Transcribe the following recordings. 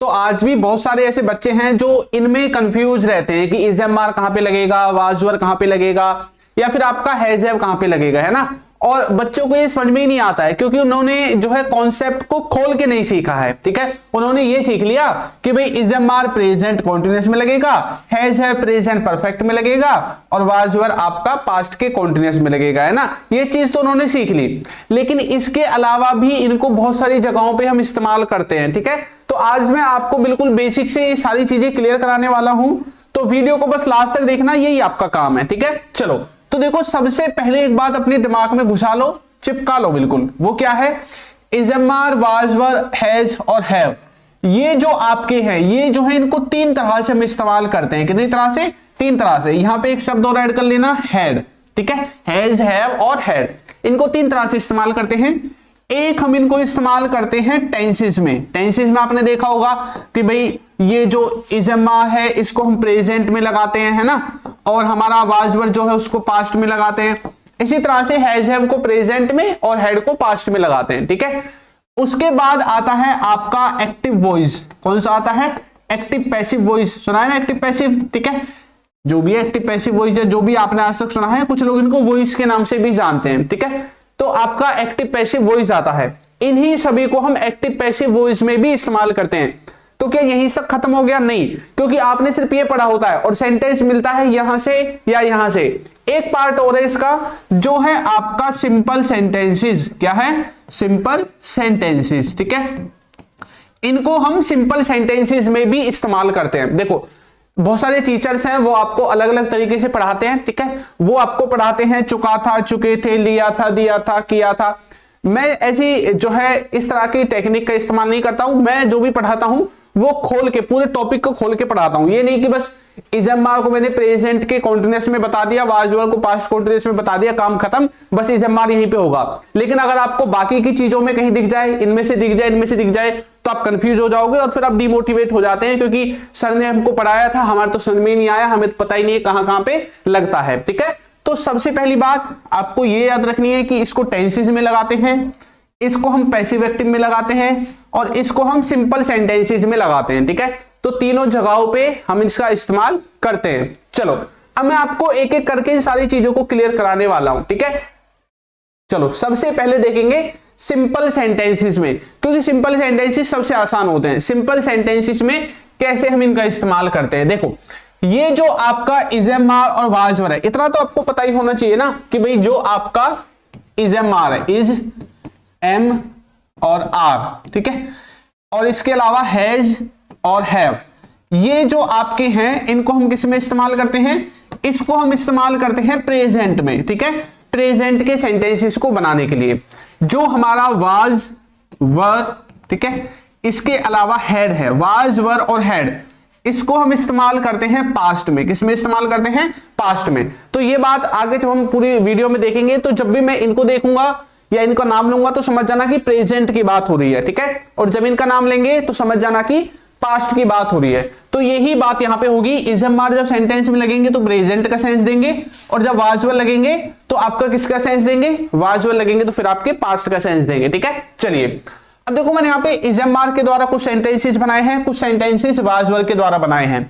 तो आज भी बहुत सारे ऐसे बच्चे हैं जो इनमें कंफ्यूज रहते हैं कि इज एम आर कहां पे लगेगा, वाज वर कहां पे लगेगा, या फिर आपका हैज हैव कहां पे लगेगा, है ना। और बच्चों को ये समझ में ही नहीं आता है क्योंकि उन्होंने जो है कॉन्सेप्ट को खोल के नहीं सीखा है, ठीक है। उन्होंने ये सीख लिया कि भाई is am are present continuous में लगेगा, हैज हैव प्रेजेंट परफेक्ट में लगेगा, और वाज वर आपका पास्ट के कॉन्टिन्यूअस में लगेगा, है ना। ये चीज तो उन्होंने सीख ली, लेकिन इसके अलावा भी इनको बहुत सारी जगहों पर हम इस्तेमाल करते हैं, ठीक है। तो आज मैं आपको बिल्कुल बेसिक से ये सारी चीजें क्लियर कराने वाला हूं, तो वीडियो को बस लास्ट तक देखना, यही आपका काम है, ठीक है। चलो तो देखो, सबसे पहले एक बात अपने दिमाग में घुसा लो, चिपका लो बिल्कुल। वो क्या है? Is am are, was were, has और हैव, ये जो आपके हैं, ये जो है इनको तीन तरह से हम इस्तेमाल करते हैं। कितनी तरह से? तीन तरह से। यहां पे एक शब्द और ऐड कर लेना, हैड, ठीक है। हैज, हैव और हैड, इनको तीन तरह से इस्तेमाल करते हैं। एक हम इनको इस्तेमाल करते हैं टेंसेस में। टेंसेस में आपने देखा होगा कि भाई ये जो इज एम आर है इसको हम प्रेजेंट में लगाते हैं, है ना, और हमारा वाज वर जो है उसको पास्ट में लगाते हैं। इसी तरह से हैज हैव को प्रेजेंट में और हैड को पास्ट में लगाते हैं, ठीक है। उसके बाद आता है आपका एक्टिव वॉइस। कौन सा आता है? Active passive voice. सुना है ना एक्टिव पैसिव, ठीक है। जो भी एक्टिव पैसिव वॉइस है, जो भी आपने आज तक सुना है, कुछ लोग इनको वॉइस के नाम से भी जानते हैं, ठीक है। तो आपका एक्टिव पैसिव वॉइस आता है। इन्हीं सभी को हम एक्टिव पैसिव वॉइस में भी इस्तेमाल करते हैं। तो क्या यहीं तक खत्म हो गया? नहीं, क्योंकि आपने सिर्फ ये पढ़ा होता है और सेंटेंस मिलता है यहां से या यहां से। एक पार्ट और है इसका, जो है आपका सिंपल सेंटेंसेस। क्या है? सिंपल सेंटेंसेस, ठीक है। इनको हम सिंपल सेंटेंसेस में भी इस्तेमाल करते हैं। देखो, बहुत सारे टीचर्स हैं, वो आपको अलग अलग तरीके से पढ़ाते हैं, ठीक है। वो आपको पढ़ाते हैं चुका था, चुके थे, लिया था, दिया था, किया था। मैं ऐसी जो है इस तरह की टेक्निक का इस्तेमाल नहीं करता हूं। मैं जो भी पढ़ाता हूं वो खोल के, पूरे टॉपिक को खोल के पढ़ाता हूं। ये नहीं कि बस इज एम आर को मैंने प्रेजेंट के कॉन्टिन्यूअस में बता दिया, वाज वर को पास्ट कॉन्टिन्यूअस में बता दिया, काम खत्म, बस इज एम आर यहीं पे होगा। लेकिन अगर आपको बाकी की चीजों में कहीं दिख जाए, इनमें से दिख जाए, इनमें से दिख जाए, तो आप कंफ्यूज हो जाओगे और फिर आप डिमोटिवेट हो जाते हैं, क्योंकि सर ने हमको पढ़ाया था, हमारे तो समझ में ही नहीं आया, हमें तो पता ही नहीं है कहां कहां पे लगता है, ठीक है। तो सबसे पहली बात आपको ये याद रखनी है कि इसको टेंसेस में लगाते हैं, इसको हम पैसिव एक्टिव में लगाते हैं, और इसको हम सिंपल सेंटेंसेस में लगाते हैं, ठीक है। तो तीनों जगहों पे हम इसका इस्तेमाल करते हैं। चलो अब मैं आपको एक एक करके इन सारी चीजों को क्लियर कराने वाला हूं, ठीक है। चलो सबसे पहले देखेंगे सिंपल सेंटेंसेस में, क्योंकि सिंपल सेंटेंसेस सबसे आसान होते हैं। सिंपल सेंटेंसेस में कैसे हम इनका इस्तेमाल करते हैं? देखो, ये जो आपका इज एम आर और वाज वर है, इतना तो आपको पता ही होना चाहिए ना कि भाई जो आपका इज एम आर है, इज एम और आर, ठीक है, और इसके अलावा हैज और हैव, ये जो आपके हैं इनको हम किस में इस्तेमाल करते हैं? इसको हम इस्तेमाल करते हैं प्रेजेंट में, ठीक है। प्रेजेंट के सेंटेंसेस को बनाने के लिए। जो हमारा वाज वर, ठीक है, इसके अलावा हैड है, वाज वर और हैड, इसको हम इस्तेमाल करते हैं पास्ट में। किस में इस्तेमाल करते हैं? पास्ट में। तो ये बात आगे जब हम पूरी वीडियो में देखेंगे, तो जब भी मैं इनको देखूंगा या इनका नाम लूंगा तो समझ जाना कि प्रेजेंट की बात हो रही है, ठीक है। और जब इनका नाम लेंगे तो समझ जाना कि पास्ट की बात हो रही है। तो यही बात यहां पे होगी। इज एम आर जब सेंटेंस में लगेंगे तो प्रेजेंट का सेंस देंगे, और जब वाज वर लगेंगे तो आपका किसका सेंस देंगे? वाज वर लगेंगे तो फिर आपके पास्ट का सेंस देंगे, ठीक है। चलिए अब देखो, मैंने यहाँ पे इज एम आर के द्वारा कुछ सेंटेंसेस बनाए हैं, कुछ सेंटेंसेस वाज वर के द्वारा बनाए हैं,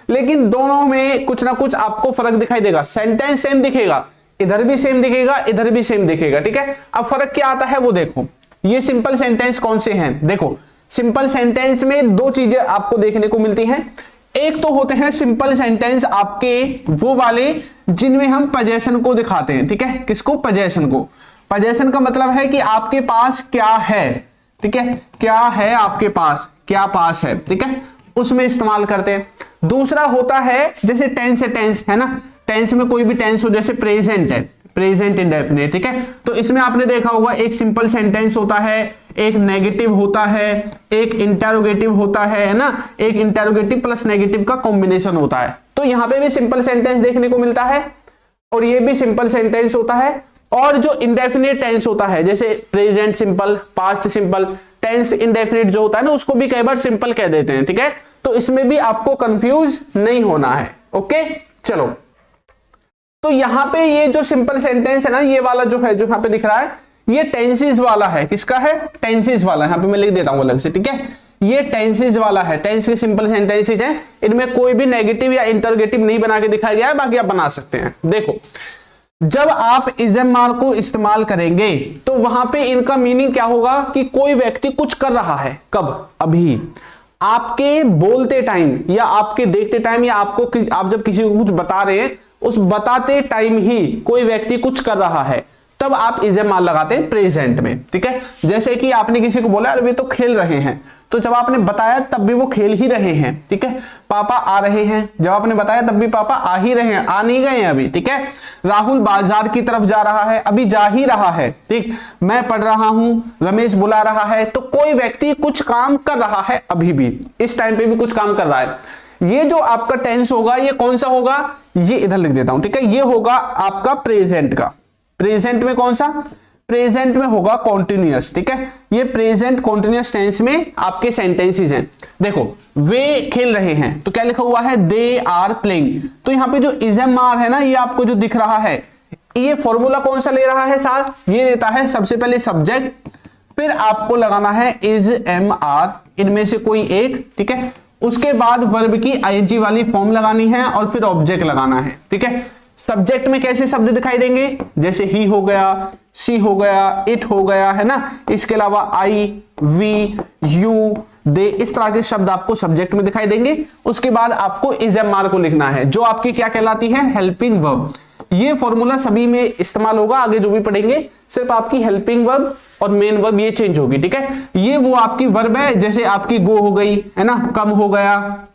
लेकिन दोनों में कुछ ना कुछ आपको फर्क दिखाई देगा। सेंटेंस सेम दिखेगा, इधर भी सेम दिखेगा, इधर भी सेम दिखेगा, ठीक है। अब फर्क क्या आता है वो देखो। ये सिंपल सेंटेंस कौन से हैं? देखो, सिंपल सेंटेंस में दो चीजें आपको देखने को मिलती हैं। एक तो होते हैं सिंपल सेंटेंस आपके वो वाले जिनमें हम पोजेशन को दिखाते हैं, ठीक है। किसको? पोजेशन को। पोजेशन का मतलब है कि आपके पास क्या है, ठीक है, क्या है आपके पास, क्या पास है, ठीक है, उसमें इस्तेमाल करते हैं। दूसरा होता है जैसे टेंस है, टेंस है ना, टेंस में कोई भी टेंस हो, जैसे प्रेजेंट है, प्रेजेंट इंडेफिनिट, ठीक है। तो इसमें आपने देखा होगा एक सिंपल सेंटेंस होता है, एक नेगेटिव होता है, एक इंटरोगेटिव होता है ना, एक इंटरोगेटिव प्लस नेगेटिव का कॉम्बिनेशन होता है। तो यहां पे भी सिंपल सेंटेंस देखने को मिलता है, और ये भी सिंपल सेंटेंस होता है। और जो इंडेफिनिट टेंस होता है, जैसे present simple, past simple, tense indefinite जो होता है ना, उसको भी कई बार सिंपल कह देते हैं, ठीक है। तो इसमें भी आपको कंफ्यूज नहीं होना है, ओके। चलो, तो यहां पे ये जो सिंपल सेंटेंस है ना, ये वाला जो है, जो यहां पे दिख रहा है, ये टेंसेस वाला है। किसका है? टेंसेस वाला। यहां पे मैं लिख देता हूं अलग से, ठीक है। ये टेंसेज वाला है, टेंस के सिंपल सेंटेंसेज हैं, इनमें कोई भी नेगेटिव या इंटरोगेटिव नहीं बना के दिखाया गया है, बाकी आप बना सकते हैं। देखो जब आप इज़ेमार को इस्तेमाल करेंगे तो वहां पे इनका मीनिंग क्या होगा कि कोई व्यक्ति कुछ कर रहा है, कब, अभी, आपके बोलते टाइम या आपके देखते टाइम या आप जब किसी को कुछ बता रहे हैं उस बताते टाइम ही कोई व्यक्ति कुछ कर रहा है, तब आप इज़ेमार लगाते हैं प्रेजेंट में। ठीक है, जैसे कि आपने किसी को बोला अरे वे तो खेल रहे हैं, तो जब आपने बताया तब भी वो खेल ही रहे हैं। ठीक है, पापा आ रहे हैं, जब आपने बताया तब भी पापा आ ही रहे हैं, आ नहीं गए हैं अभी। ठीक है, राहुल बाजार की तरफ जा रहा है, अभी जा ही रहा है। ठीक, मैं पढ़ रहा हूं, रमेश बुला रहा है, तो कोई व्यक्ति कुछ काम कर रहा है, अभी भी इस टाइम पे भी कुछ काम कर रहा है। ये जो आपका टेंस होगा ये कौन सा होगा, ये इधर लिख देता हूं। ठीक है, ये होगा आपका प्रेजेंट का। प्रेजेंट में कौन सा, प्रेजेंट में होगा कॉन्टिन्यूअस। ठीक है, ये प्रेजेंट कॉन्टिन्यूअस टेंस में आपके सेंटेंसेस हैं। देखो वे खेल रहे हैं तो क्या लिखा हुआ है, दे आर प्लेइंग। तो यहाँ पे जो इज़ेमार है ना, ये आपको जो दिख रहा है, ये फॉर्मूला कौन सा ले रहा है साथ, ये लेता है सबसे पहले सब्जेक्ट, फिर आपको लगाना है इज एम आर, इनमें से कोई एक। ठीक है, उसके बाद वर्ब की आईएनजी वाली फॉर्म लगानी है और फिर ऑब्जेक्ट लगाना है। ठीक है, सब्जेक्ट में कैसे शब्द दिखाई देंगे, जैसे ही हो गया, सी हो गया, इट हो गया, है ना, इसके अलावा आई, वी, यू, दे, इस तरह के शब्द आपको सब्जेक्ट में दिखाई देंगे। उसके बाद आपको इज़ेमार को लिखना है जो आपकी क्या कहलाती है, हेल्पिंग वर्ब। ये फॉर्मूला सभी में इस्तेमाल होगा, आगे जो भी पढ़ेंगे सिर्फ आपकी हेल्पिंग वर्ब और मेन वर्ब ये चेंज होगी। ठीक है, ये वो आपकी वर्ब है, जैसे आपकी गो हो गई, है ना, कम हो गया,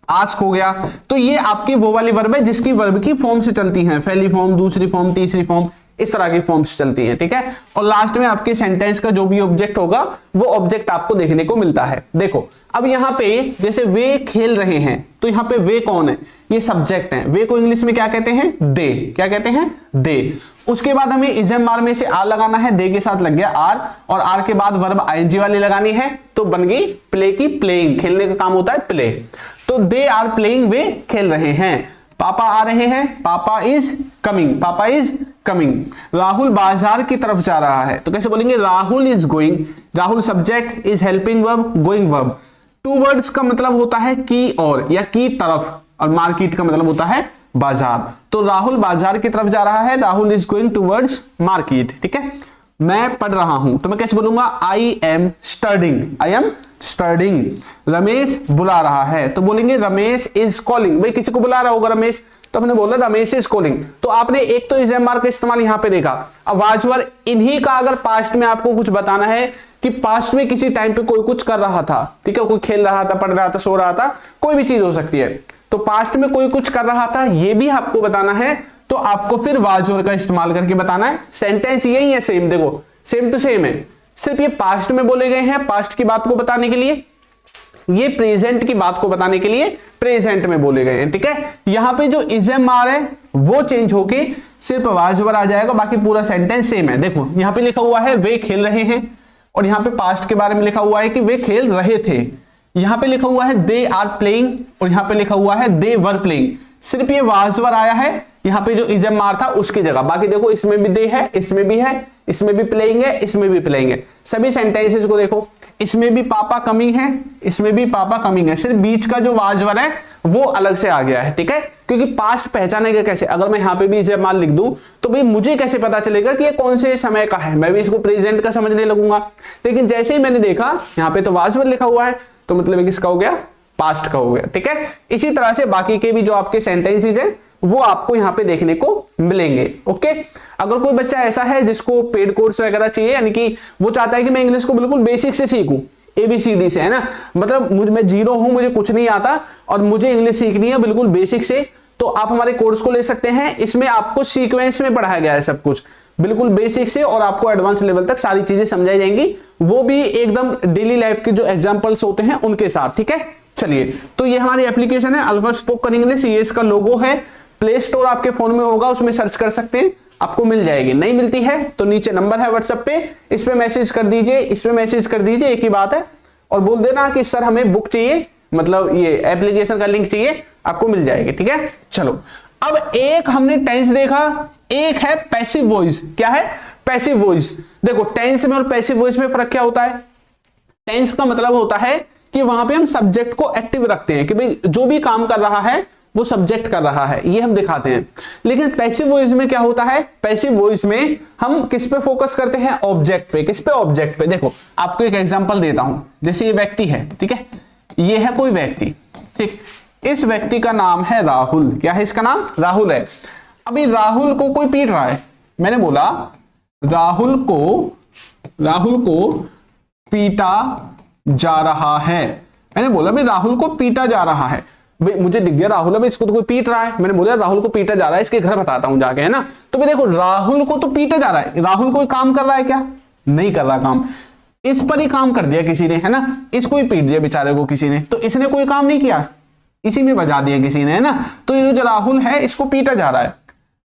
आस्क हो गया, तो ये आपकी वो वाली वर्ब है जिसकी वर्ब की फॉर्म से चलती हैं, पहली फॉर्म, दूसरी फॉर्म, तीसरी फॉर्म, इस तरह की फॉर्म्स चलती हैं। ठीक है, और लास्ट में आपके सेंटेंस का जो भी ऑब्जेक्ट होगा वो ऑब्जेक्ट आपको देखने को मिलता है। देखो अब यहाँ पे जैसे वे खेल रहे हैं, तो यहाँ पे वे कौन है, ये सब्जेक्ट है। वे को इंग्लिश में क्या कहते हैं, दे। क्या कहते हैं, दे। उसके बाद हमें इज़ेमार में से आर लगाना है, दे के साथ लग गया आर, और आर के बाद वर्ब आईएनजी वाली लगानी है, तो बन गई प्ले की प्लेइंग। खेलने का काम होता है प्ले, तो दे आर प्लेइंग, वे खेल रहे हैं। पापा आ रहे हैं, पापा इज कमिंग, पापा इज कमिंग। राहुल बाजार की तरफ जा रहा है, तो कैसे बोलेंगे, Rahul is going. Rahul subject, is helping verb, going verb. Towards का मतलब होता है की और या की तरफ, और मार्केट का मतलब होता है बाजार। तो राहुल बाजार की तरफ जा रहा है, Rahul is going towards market. ठीक है, मैं पढ़ रहा हूं, तो मैं कैसे बोलूंगा, I am studying, I am studying. Ramesh बुला रहा है, तो बोलेंगे रमेश इज कॉलिंग। भाई किसी को बुला रहा होगा रमेश, तो हमने बोला रमेश इज कॉलिंग। तो आपने एक तो इज़ेमार का इस्तेमाल यहां पे देखा। अब वाजवर इन्हीं का अगर पास्ट में आपको कुछ बताना है कि पास्ट में किसी टाइम पे कोई कुछ कर रहा था, ठीक है, कोई खेल रहा था, पढ़ रहा था, सो रहा था, कोई भी चीज हो सकती है, तो पास्ट में कोई कुछ कर रहा था ये भी आपको बताना है, तो आपको फिर वाजवर का इस्तेमाल करके बताना है। सेंटेंस यही है, सेम, देखो सेम टू सेम है, सिर्फ ये पास्ट में बोले गए हैं पास्ट की बात को बताने के लिए, ये प्रेजेंट की बात को बताने के लिए प्रेजेंट में बोले गए हैं। ठीक है, यहां पे जो इज़ेमार है वो चेंज होके सिर्फ वाजवर आ जाएगा, बाकी पूरा सेंटेंस सेम है। देखो यहां पे लिखा हुआ है वे खेल रहे हैं, और यहां पे पास्ट के बारे में लिखा हुआ है कि वे खेल रहे थे। यहां पे लिखा हुआ है दे आर प्लेइंग, और यहां पे लिखा हुआ है दे वर प्लेइंग। सिर्फ ये वाजवर आया है यहां पे जो इज़ेमार था उसकी जगह। बाकी देखो इसमें भी दे है, इसमें भी है, इसमें भी प्लेइंग है, इसमें भी प्लेइंग है। सभी सेंटेंसेस को देखो, इसमें भी पापा कमिंग है, इसमें भी पापा कमिंग है, सिर्फ बीच का जो वाजवर है वो अलग से आ गया है। ठीक है, क्योंकि पास्ट पहचानेगा कैसे, अगर मैं यहां पे भी इज़ेमार लिख दूं तो भाई मुझे कैसे पता चलेगा कि ये कौन से समय का है, मैं भी इसको प्रेजेंट का समझने लगूंगा। लेकिन जैसे ही मैंने देखा यहां पे तो वाजवर लिखा हुआ है, तो मतलब किसका हो गया, पास्ट का हो गया। ठीक है, इसी तरह से बाकी के भी जो आपके सेंटेंसेस है वो आपको यहाँ पे देखने को मिलेंगे। ओके, अगर कोई बच्चा ऐसा है जिसको पेड कोर्स वगैरह चाहिए, यानी कि वो चाहता है कि मैं इंग्लिश को बिल्कुल बेसिक से सीखूं, ABCD से, है ना, मतलब मैं जीरो हूं, मुझे कुछ नहीं आता और मुझे इंग्लिश सीखनी है बिल्कुल बेसिक से, तो आप हमारे कोर्स को ले सकते हैं। इसमें आपको सीक्वेंस में पढ़ाया गया है सब कुछ, बिल्कुल बेसिक से, और आपको एडवांस लेवल तक सारी चीजें समझाई जाएंगी, वो भी एकदम डेली लाइफ के जो एग्जाम्पल्स होते हैं उनके साथ। ठीक है, चलिए, तो ये हमारी एप्लीकेशन है अल्फा स्पोकन इंग्लिश, ये इसका लोगो है। प्ले स्टोर आपके फोन में होगा, उसमें सर्च कर सकते हैं, आपको मिल जाएगी। नहीं मिलती है तो नीचे नंबर है व्हाट्सएप पे, इस पे मैसेज कर दीजिए, इस पे मैसेज कर दीजिए, एक ही बात है, और बोल देना कि सर हमें बुक चाहिए, मतलब ये एप्लीकेशन का लिंक चाहिए, आपको मिल जाएगी। ठीक है, चलो अब एक हमने टेंस देखा, एक है पैसिव वॉइस। क्या है, पैसिव वॉइस। देखो टेंस में और पैसिव वॉइस में फर्क क्या होता है। टेंस का मतलब होता है कि वहां पे हम सब्जेक्ट को एक्टिव रखते हैं कि भाई जो भी काम कर रहा है वो सब्जेक्ट कर रहा है, ये हम दिखाते हैं। लेकिन पैसिव वॉइस में क्या होता है, पैसिव वॉइस में हम किस पे फोकस करते हैं, ऑब्जेक्ट पे। किस पे, ऑब्जेक्ट पे। देखो आपको एक एग्जांपल देता हूं, जैसे ये व्यक्ति है, ठीक है, ये है कोई व्यक्ति, ठीक, इस व्यक्ति का नाम है राहुल। क्या है इसका नाम, राहुल है। अभी राहुल को कोई पीट रहा है, मैंने बोला राहुल को पीटा जा रहा है, मैंने बोला भाई राहुल को पीटा जा रहा है। भाई मुझे दिख गया राहुल, अभी इसको तो कोई पीट रहा है, मैंने बोला राहुल को पीटा जा रहा है, इसके घर बताता हूं जाके, है ना। तो भाई देखो राहुल को तो पीटा जा रहा है, राहुल कोई काम कर रहा है क्या, नहीं कर रहा काम, इस पर ही काम कर दिया किसी ने, है ना, इसको ही पीट दिया बेचारे को किसी ने, तो इसने कोई काम नहीं किया, इसी में बजा दिया किसी ने, है ना। तो ये जो राहुल है इसको पीटा जा रहा है,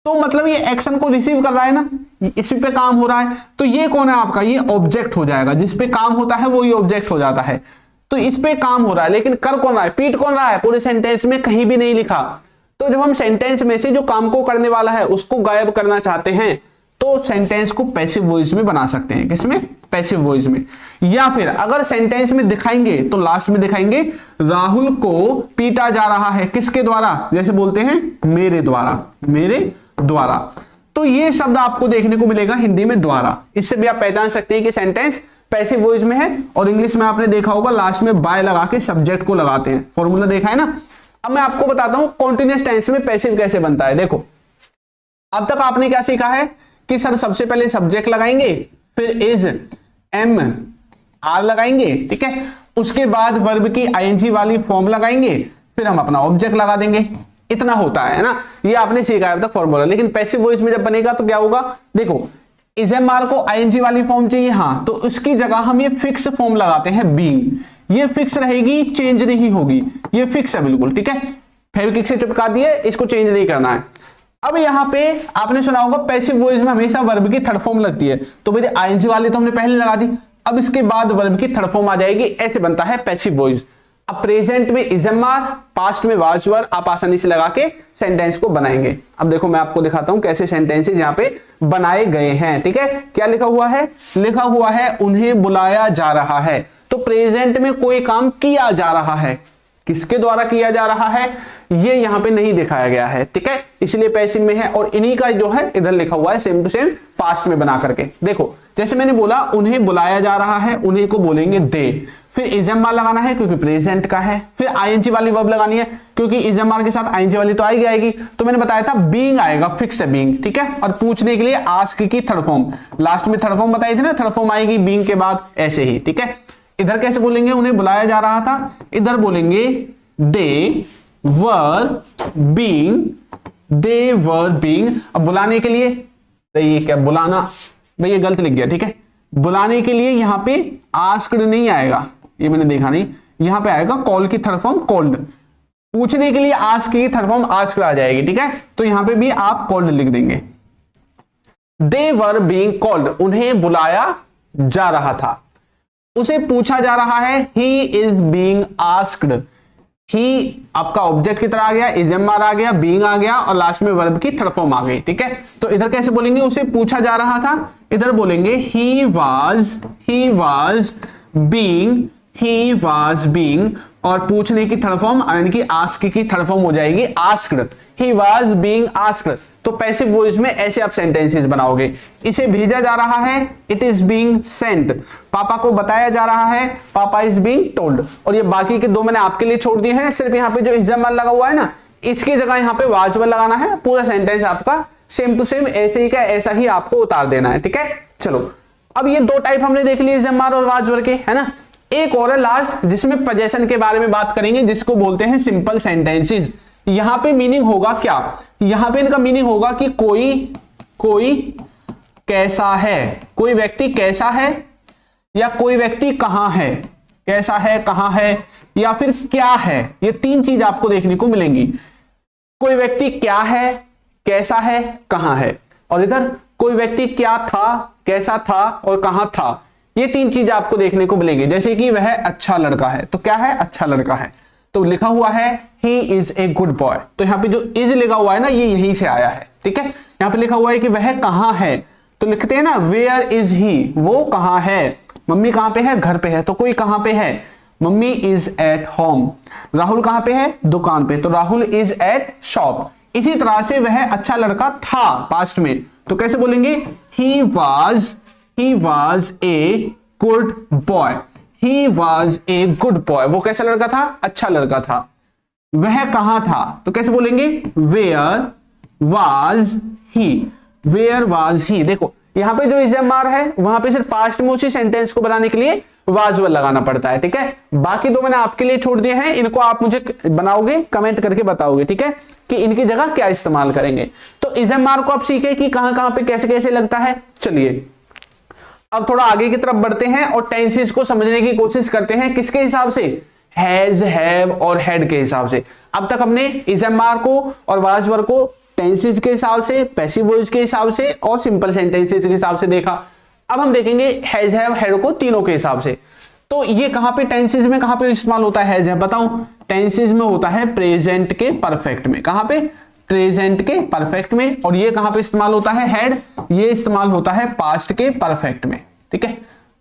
तो मतलब ये एक्शन को रिसीव कर रहा है ना, इसी पे काम हो रहा है। तो ये कौन है आपका, ये ऑब्जेक्ट हो जाएगा, जिस पे काम होता है वो ये ऑब्जेक्ट हो जाता है। तो इस पे काम हो रहा है, लेकिन कर कौन रहा है, पीट कौन रहा है, पूरे सेंटेंस में कहीं भी नहीं लिखा। तो जब हम सेंटेंस में से जो काम को करने वाला है उसको गायब करना चाहते हैं तो सेंटेंस को पैसिव वॉइस में बना सकते हैं। किसमें, पैसिव वॉइस में। या फिर अगर सेंटेंस में दिखाएंगे तो लास्ट में दिखाएंगे राहुल को पीटा जा रहा है, किसके द्वारा, जैसे बोलते हैं मेरे द्वारा, मेरे द्वारा। तो ये शब्द आपको देखने को मिलेगा हिंदी में द्वारा, इससे भी आप पहचान सकते हैं कि सेंटेंस पैसिव वॉइस में है। और इंग्लिश में आपने देखा होगा लास्ट में बाय लगा के सब्जेक्ट को लगाते हैं, फॉर्मूला देखा है ना। अब मैं आपको बताता हूं कॉन्टिन्यूअस टेंस में पैसिव कैसे बनता है। देखो अब तक आपने क्या सीखा है कि सर सबसे पहले सब्जेक्ट लगाएंगे, फिर इज एम आर लगाएंगे, ठीक है, उसके बाद वर्ब की आईएनजी वाली फॉर्म लगाएंगे, फिर हम अपना ऑब्जेक्ट लगा देंगे। इतना होता है ना, ये आपने सीखा है अब तक फॉर्मूला। लेकिन पैसिव वॉइस में जब बनेगा तो क्या होगा, देखो इज एम आर को आईएनजी वाली फॉर्म चाहिए, हाँ, तो उसकी जगह हम ये फिक्स फॉर्म लगाते हैं बीइंग। ये फिक्स रहेगी, चेंज नहीं होगी, ये फिक्स है बिल्कुल, ठीक है, फेविक्विक से चिपका दिए, इसको चेंज नहीं करना है। अब यहां पे आपने सुना होगा पैसिव वॉइस में हमेशा वर्ब की थर्ड फॉर्म लगती है, तो भाई आईएनजी वाली तो हमने पहले लगा दी, अब इसके बाद वर्ब की थर्ड फॉर्म आ जाएगी, ऐसे बनता है पैसिव वॉइस। अब प्रेजेंट में इज एम आर, पास्ट में वाज वर, आप आसानी से लगा के सेंटेंस को बनाएंगे। अब देखो मैं आपको दिखाता हूं कैसे सेंटेंसेस यहां पे बनाए गए हैं, ठीक है। क्या लिखा हुआ है, लिखा हुआ है उन्हें बुलाया जा रहा है, तो प्रेजेंट में कोई काम किया जा रहा है, किसके द्वारा किया जा रहा है ये यहां पे नहीं दिखाया गया है, ठीक है, इसलिए पैसिव में है। और इन्हीं का जो है इधर लिखा हुआ है सेम टू सेम पास्ट में बना करके। देखो जैसे मैंने बोला उन्हें बुलाया जा रहा है, उन्हें को बोलेंगे दे, फिर इजएमआर लगाना है क्योंकि प्रेजेंट का है, फिर आईएनजी वाली वर्ब लगानी है क्योंकि इजएमआर के साथ आईएनजी वाली तो आएगी आएगी। तो मैंने बताया था बीइंग आएगा, फिक्स है बीइंग, ठीक है। और पूछने के लिए आस्क की थर्ड फॉर्म, लास्ट में थर्ड फॉर्म बताई थी ना, थर्ड फॉर्म आएगी बीइंग के बाद, ऐसे ही, ठीक है। इधर कैसे बोलेंगे, उन्हें बुलाया जा रहा था, इधर बोलेंगे दे were being, they were being. अब बुलाने के लिए, ये क्या बुलाना, भाई ये गलत लिख गया, ठीक है। बुलाने के लिए यहां पे आस्क्ड नहीं आएगा, ये मैंने देखा नहीं, यहां पे आएगा कॉल की थर्ड फॉर्म कॉल्ड। पूछने के लिए आस्क की थर्ड फॉर्म आस्क्ड आ जाएगी, ठीक है, तो यहां पे भी आप कॉल्ड लिख देंगे। दे वर बीइंग कॉल्ड, उन्हें बुलाया जा रहा था, उसे पूछा जा रहा है, ही इज बीइंग आस्क्ड। ही आपका ऑब्जेक्ट की तरह आ गया, इजएमआर आ गया, बीइंग आ गया और लास्ट में वर्ब की थर्ड फॉर्म आ गई, ठीक है। तो इधर कैसे बोलेंगे, उसे पूछा जा रहा था, इधर बोलेंगे ही वाज बीइंग, और पूछने की थर्ड फॉर्म यानी कि आस्क की थर्ड फॉर्म हो जाएगी asked, he was being asked. तो पैसिव वॉइस में ऐसे आप सेंटेंसेस बनाओगे। इसे भेजा जा रहा है, इट इज बीइंग सेंट। पापा को बताया जा रहा है, पापा इज बीइंग टोल्ड। और ये बाकी के दो मैंने आपके लिए छोड़ दिए हैं, सिर्फ यहाँ पे जो इजएमआर लगा हुआ है ना, इसकी जगह यहाँ पे वाज वर लगाना है। पूरा सेंटेंस आपका सेम टू सेम ऐसे ही का ऐसा ही आपको उतार देना है, ठीक है। चलो अब ये दो टाइप हमने देख लिए, इजएमआर और वाज वर के, है ना। एक और है लास्ट जिसमें पोजेशन के बारे में बात करेंगे, जिसको बोलते हैं सिंपल सेंटेंसेस। यहां पे मीनिंग होगा क्या, यहां पे इनका मीनिंग होगा कि कोई कैसा है, कोई व्यक्ति कैसा है, या कोई व्यक्ति कहां है, कैसा है कहां है, या फिर क्या है। ये तीन चीज आपको देखने को मिलेंगी, कोई व्यक्ति क्या है, कैसा है, कहां है। और इधर कोई व्यक्ति क्या था, कैसा था और कहां था। ये तीन चीज आपको देखने को मिलेंगी। जैसे कि वह अच्छा लड़का है, तो क्या है, अच्छा लड़का है, तो लिखा हुआ है he is a good boy. तो यहाँ पे जो इज लिखा हुआ है ना, ये यहीं से आया है, ठीक है। यहाँ पे लिखा हुआ है कि वह कहां है, तो लिखते हैं ना वेयर इज ही, वो कहां है। मम्मी कहां पे है, घर पे है, तो कोई कहां पे है। Mummy is at home, Rahul कहां पे है, दुकान पे, तो राहुल इज एट शॉप। इसी तरह से वह अच्छा लड़का था पास्ट में, तो कैसे बोलेंगे, he was a good boy, he was a good boy, वो कैसा लड़का था, अच्छा लड़का था। वह कहां था, तो कैसे बोलेंगे, वेयर वाज ही। देखो यहां पे जो इजमार है वहां पे सिर्फ पास्ट में उसी सेंटेंस को बनाने के लिए वाज वर लगाना पड़ता है, ठीक है। बाकी दो मैंने आपके लिए छोड़ दिए हैं, इनको आप मुझे बनाओगे, कमेंट करके बताओगे, ठीक है, कि इनकी जगह क्या इस्तेमाल करेंगे। तो इजमार को आप सीखे कि कहां कहां पे कैसे कैसे लगता है। चलिए अब थोड़ा आगे की तरफ बढ़ते हैं और टेंसेस को समझने की कोशिश करते हैं, किसके हिसाब से, हैज, हैव और हैड के हिसाब से। अब तक हमने इजमार को और वाज वर को टेंसेस के हिसाब से, पैसिव वॉइस के हिसाब से और सिंपल सेंटेंसेस के हिसाब से देखा। अब हम देखेंगे हैज, हैव, हैड को तीनों के हिसाब से। तो ये कहां पे टेंसेस में कहां पे इस्तेमाल होता है हैज, हैव, बताओ। टेंसेस में होता है प्रेजेंट के परफेक्ट में, कहां पे, प्रेजेंट के परफेक्ट में। और ये कहां पे इस्तेमाल होता है हैड, ये इस्तेमाल होता है पास्ट के परफेक्ट में, ठीक है,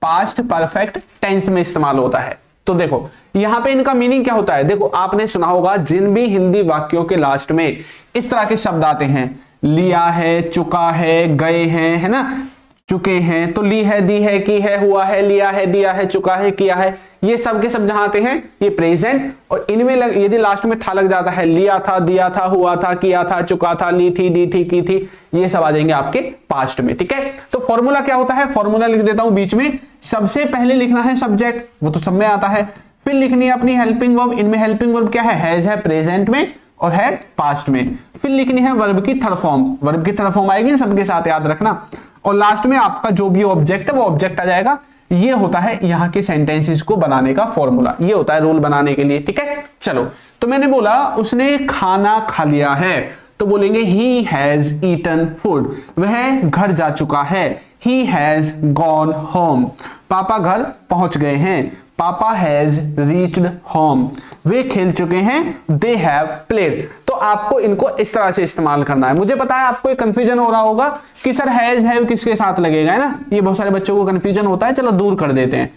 पास्ट परफेक्ट टेंस में इस्तेमाल होता है। तो देखो यहां पे इनका मीनिंग क्या होता है, देखो आपने सुना होगा जिन भी हिंदी वाक्यों के लास्ट में इस तरह के शब्द आते हैं, लिया है, चुका है, गए हैं, है ना, चुके हैं, तो ली है, दी है, की है, हुआ है, लिया है, दिया है, चुका है, किया है, ये सब के सब जहां आते हैं ये प्रेजेंट। और इनमें यदि लास्ट में था लग जाता है, लिया था, दिया था, हुआ था, किया था, चुका था, ली थी, दी थी, की थी, ये सब आ जाएंगे आपके पास्ट में, ठीक है। तो फॉर्मूला क्या होता है, फॉर्मूला लिख देता हूं बीच में। सबसे पहले लिखना है सब्जेक्ट, वो तो सब में आता है, फिर लिखनी है अपनी हेल्पिंग वर्ब। इनमें हेल्पिंग वर्ब क्या है, हैज है प्रेजेंट में और है पास्ट में। फिर लिखनी है वर्ब की थर्ड फॉर्म, वर्ब की थर्ड फॉर्म आएगी सबके साथ, याद रखना। और लास्ट में आपका जो भी ऑब्जेक्ट है वो ऑब्जेक्ट आ जाएगा। ये होता है यहाँ के सेंटेंसेस को बनाने का फॉर्मूला, ये होता है रूल बनाने के लिए, ठीक है। चलो तो मैंने बोला उसने खाना खा लिया है, तो बोलेंगे ही हैज ईटन फूड, वह घर जा चुका है, ही हैज गॉन होम, पापा घर पहुंच गए हैं, पापा हैज रीच्ड होम, वे खेल चुके हैं, दे हैव प्लेड। तो आपको इनको इस तरह से इस्तेमाल करना है। मुझे पता है आपको एक कंफ्यूजन हो रहा होगा कि सर हैज हैव किसके साथ लगेगा, है ना, ये बहुत सारे बच्चों को कंफ्यूजन होता है, चलो दूर कर देते हैं।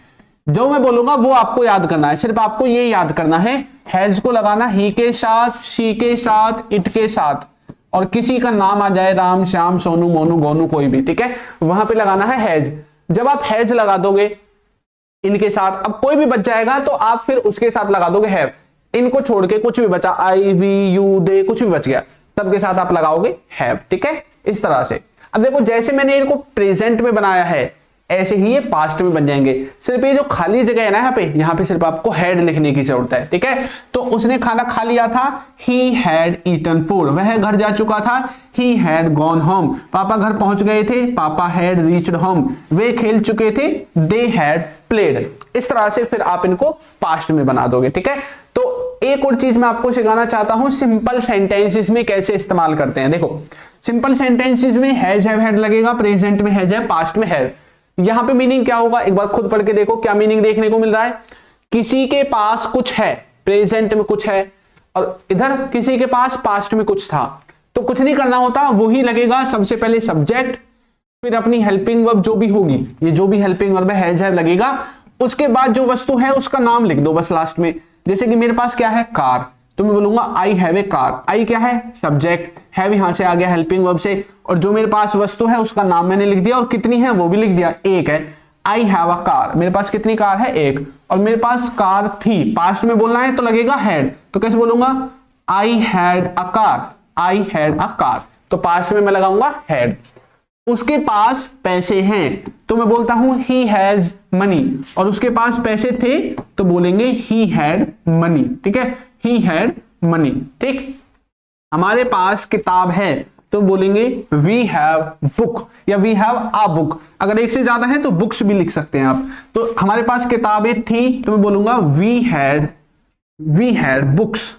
जो मैं बोलूंगा वो आपको याद करना है, सिर्फ आपको ये याद करना है, हैज को लगाना ही के साथ, शी के साथ, इट के साथ, और किसी का नाम आ जाए, राम, श्याम, सोनू, मोनू, गोनू, कोई भी, ठीक है, वहां पे लगाना है हैज। जब आप हैज लगा दोगे इनके साथ, अब कोई भी बच जाएगा तो आप फिर उसके साथ लगा दोगे हैव। इनको छोड़ के कुछ भी बचा, आई, वी, यू, दे, कुछ भी बच गया, तब के साथ आप लगाओगे हैव, ठीक है, इस तरह से। अब देखो जैसे मैंने इनको प्रेजेंट में बनाया है ऐसे ही ये पास्ट में बन जाएंगे। सिर्फ ये जो खाली जगह है ना यहाँ पे सिर्फ आपको हैड लिखने की जरूरत है, ठीक है। तो उसने खाना खा लिया था, ही हैड ईटन फूड, वह घर जा चुका था, ही हैड गॉन होम, पापा घर पहुंच गए थे, पापा हैड रीच्ड होम, वे खेल चुके थे, दे हैड प्लेड। इस तरह से फिर आप इनको पास्ट में बना दोगे, ठीक है। तो एक और चीज मैं आपको सिखाना चाहता हूं, सिंपल सेंटेंसेस में कैसे इस्तेमाल करते हैं। देखो सिंपल सेंटेंसेस में हैज हैव हैड लगेगा, प्रेजेंट में हैज है, पास्ट में हैड। यहां पे मीनिंग क्या होगा, एक बार खुद पढ़ के देखो क्या मीनिंग देखने को मिल रहा है। किसी के पास कुछ है, प्रेजेंट में कुछ है, और इधर किसी के पास पास्ट में कुछ था, तो कुछ नहीं करना होता, वही लगेगा सबसे पहले सब्जेक्ट, फिर अपनी हेल्पिंग वर्ब जो भी होगी, ये जो भी हेल्पिंग वर्ब है हैज हैव लगेगा, उसके बाद जो वस्तु है उसका नाम लिख दो बस लास्ट में। जैसे कि मेरे पास क्या है, कार, तो मैं बोलूंगा आई हैव ए कार, आई क्या है, सब्जेक्ट, हैव यहां से आ गया हेल्पिंग वर्ब से, और जो मेरे पास वस्तु है उसका नाम मैंने लिख दिया, और कितनी है वो भी लिख दिया, एक है, आई हैव अ कार, मेरे पास कितनी कार है, एक, और मेरे पास कार थी, पास्ट में बोलना है तो लगेगा हैड, तो कैसे बोलूंगा, I had a car, I had a car, तो पास्ट में मैं लगाऊंगा हैड। उसके पास पैसे हैं, तो मैं बोलता हूं ही हैज मनी, और उसके पास पैसे थे तो बोलेंगे ही हैड मनी, ठीक है, ही हैड मनी, ठीक। हमारे पास किताब है तो बोलेंगे वी हैव बुक, या वी हैव अ बुक, अगर एक से ज्यादा है तो बुक्स भी लिख सकते हैं आप। तो हमारे पास किताबें थी तो मैं बोलूंगा वी हैड बुक्स,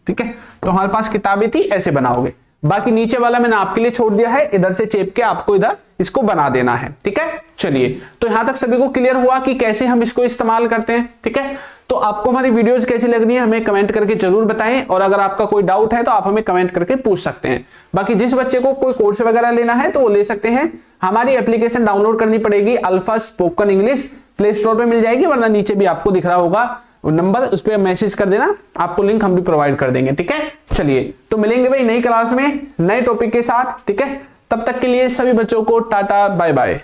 ठीक है, तो हमारे पास किताबें थी, ऐसे बनाओगे। बाकी नीचे वाला मैंने आपके लिए छोड़ दिया है, इधर से चेप के आपको इधर इसको बना देना है, ठीक है। चलिए तो यहां तक सभी को क्लियर हुआ कि कैसे हम इसको इस्तेमाल करते हैं, ठीक है। तो आपको हमारी वीडियोस कैसी लग रही है हमें कमेंट करके जरूर बताएं, और अगर आपका कोई डाउट है तो आप हमें कमेंट करके पूछ सकते हैं। बाकी जिस बच्चे को कोई कोर्स वगैरह लेना है तो वो ले सकते हैं, हमारी एप्लीकेशन डाउनलोड करनी पड़ेगी, alpha spoken English, play store पे मिल जाएगी, वरना नीचे भी आपको दिख रहा होगा नंबर उस पर मैसेज कर देना, आपको लिंक हम भी प्रोवाइड कर देंगे। ठीक है, चलिए तो मिलेंगे भाई नई क्लास में नए टॉपिक के साथ। ठीक है, तब तक के लिए सभी बच्चों को टाटा बाय बाय।